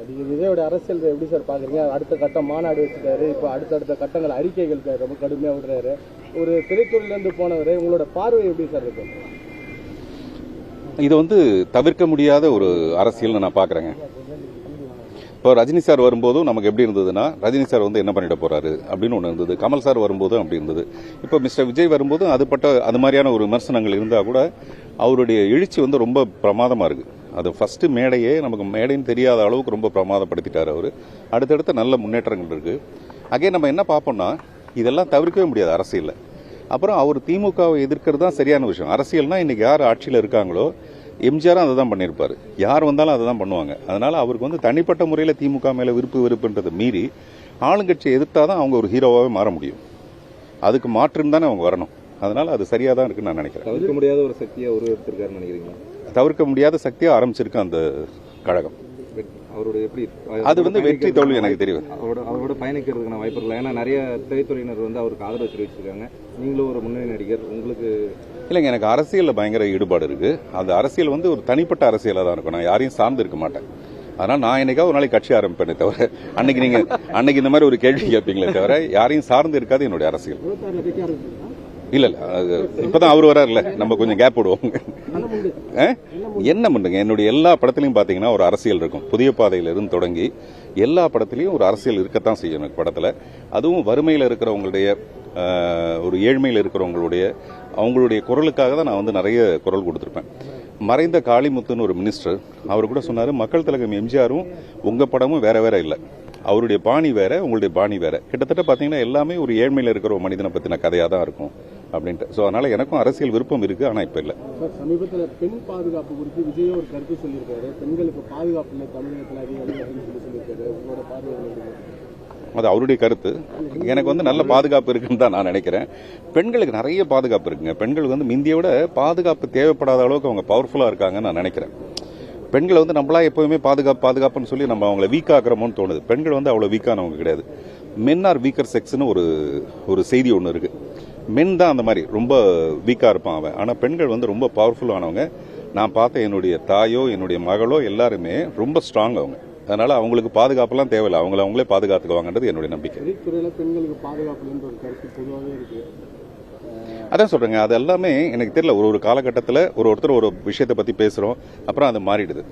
விஜயோட அரசியல் எப்படி சார் பாக்குறீங்க? அடுத்த கட்டம் மாநாடு வச்சுட்டாரு, இப்போ அடுத்தடுத்த கட்டங்கள் அறிக்கைகள் ரொம்ப கடுமையா விடுறாரு. ஒரு திரைத்துறையிலேருந்து போனவர், உங்களோட பார்வை எப்படி சார் இருக்கு? இது தவிர்க்க முடியாத ஒரு அரசியல் நான் பாக்குறேங்க. இப்போ ரஜினி சார் வரும்போதும் நமக்கு எப்படி இருந்ததுன்னா, ரஜினி சார் என்ன பண்ணிட போறாரு அப்படின்னு ஒன்று இருந்தது. கமல் சார் வரும்போதும் அப்படி இருந்தது. இப்போ மிஸ்டர் விஜய் வரும்போதும் அது மாதிரியான ஒரு விமர்சனங்கள் இருந்தால் கூட அவருடைய எழுச்சி ரொம்ப பிரமாதமா இருக்கு. அது ஃபர்ஸ்ட் மேடையே நமக்கு மேடைன்னு தெரியாத அளவுக்கு ரொம்ப பிரமாதப்படுத்திட்டார் அவர். அடுத்தடுத்த நல்ல முன்னேற்றங்கள் இருக்கு. அங்கே நம்ம என்ன பார்ப்போம்னா, இதெல்லாம் தவிர்க்கவே முடியாது அரசியல்ல. அப்புறம் அவர் திமுகவை எதிர்க்கிறது தான் சரியான விஷயம். அரசியல்னா இன்னைக்கு யார் ஆட்சியில் இருக்காங்களோ, எம்ஜிஆரும் அதை தான் பண்ணியிருப்பாரு. யார் வந்தாலும் அதை தான் பண்ணுவாங்க. அதனால அவருக்கு தனிப்பட்ட முறையில் திமுக மேல வெறுப்புன்றதை மீறி ஆளுங்கட்சியை எதிர்த்தாதான் அவங்க ஒரு ஹீரோவாகவே மாற முடியும். அதுக்கு மாற்றுன்னு தானே அவங்க வரணும். அதனால அது சரியா தான் இருக்குன்னு நான் நினைக்கிறேன். தவிர்க்க முடியாத ஒரு சக்தியை உருவெடுத்திருக்காருன்னு நினைக்கிறீங்க? தவிர்க்க முடியாத சக்தியா ஆரம்பிச்சிருக்கு அந்த கழகம். அவருடைய எப்படி அது வெற்றி தோல்வி எனக்கு தெரியும். அவரோட பயணிக்கிறதுக்கான வாய்ப்பு இல்லை. ஏன்னா நிறைய திரைத்துறையினர் அவருக்கு ஆதரவு தெரிவிச்சிருக்காங்க. நீங்களும் ஒரு முன்னணி நடிகர், உங்களுக்கு இல்லைங்க, எனக்கு அரசியலில் பயங்கர ஈடுபாடு இருக்கு. அந்த அரசியல் ஒரு தனிப்பட்ட அரசியலாக தான் இருக்கும். நான் யாரையும் சார்ந்து இருக்க மாட்டேன். அதனால நான் என்னைக்காவது ஒரு நாளைக்கு கட்சி ஆரம்பிப்பேனே தவிர, அன்னைக்கு இந்த மாதிரி ஒரு கேள்வி கேட்பீங்களே தவிர, யாரையும் சார்ந்து இருக்காது என்னுடைய அரசியல். இல்ல இப்பதான் அவர் வராருல, நம்ம கொஞ்சம் கேப் விடுவோம். என்ன பண்ணுங்க, என்னுடைய எல்லா படத்திலையும் பாத்தீங்கன்னா ஒரு அரசியல் இருக்கும். புதிய பாதையில இருந்து தொடங்கி எல்லா படத்திலையும் ஒரு அரசியல் இருக்கத்தான் செய்யும் எனக்கு படத்துல. அதுவும் வறுமையில் இருக்கிறவங்களுடைய, ஒரு ஏழ்மையில் இருக்கிறவங்களுடைய, அவங்களுடைய குரலுக்காக தான் நான் நிறைய குரல் கொடுத்திருப்பேன். மறைந்த காளிமுத்துன்னு ஒரு மினிஸ்டர், அவர் கூட சொன்னாரு, மக்கள் திலகம் எம்ஜிஆரும் உங்க படமும் வேற வேற இல்லை, அவருடைய பாணி வேற, உங்களுடைய பாணி வேற. கிட்டத்தட்ட பாத்தீங்கன்னா எல்லாமே ஒரு ஏழ்மையில இருக்கிற ஒரு மனிதனை பத்தின கதையா தான் இருக்கும் அப்படின்ட்டு. சோ அதனால எனக்கும் அரசியல் விருப்பம் இருக்கு, ஆனா இப்ப இல்ல. சமீபத்தில் பெண் பாதுகாப்பு குறித்து விஜய் ஒரு கருத்து சொல்லியிருக்காரு. பெண்களுக்கு பாதுகாப்பு இல்லை தமிழகத்தில் அதிகம் சொல்லியிருக்காரு. உங்களோட பார்வை? அது அவருடைய கருத்து. எனக்கு நல்ல பாதுகாப்பு இருக்குன்னு தான் நான் நினைக்கிறேன். பெண்களுக்கு நிறைய பாதுகாப்பு இருக்குங்க. பெண்களுக்கு முந்திய விட பாதுகாப்பு தேவைப்படாத அளவுக்கு அவங்க பவர்ஃபுல்லா இருக்காங்கன்னு நான் நினைக்கிறேன். பெண்களை நம்மளா எப்பவுமே பாதுகாப்புன்னு சொல்லி நம்ம அவங்களை வீக் ஆக்குறோமோன்னு தோணுது. பெண்கள் அவ்வளவு வீக்கானவங்க கிடையாது. மென் ஆர் வீக்கர் செக்ஸ்னு ஒரு செய்தி ஒன்று இருக்கு. மென் தான் அந்த மாதிரி ரொம்ப வீக்கா இருப்பான் அவன். ஆனா பெண்கள் ரொம்ப பவர்ஃபுல்லானவங்க. நான் பார்த்த என்னுடைய தாயோ என்னுடைய மகளோ எல்லாருமே ரொம்ப ஸ்ட்ராங் அவங்க. அதனால அவங்களுக்கு பாதுகாப்புலாம் தேவையில்லை, அவங்களே பாதுகாத்துக்குவாங்கன்றது என்னுடைய நம்பிக்கை. பெண்களுக்கு பாதுகாப்பு பொதுவாகவே இருக்கு. அதான் சொல்றேங்க, அது எல்லாமே எனக்கு தெரியல. ஒரு காலகட்டத்தில் ஒருத்தர் ஒரு விஷயத்தை பத்தி பேசுறோம், அப்புறம் அது மாறிடுது.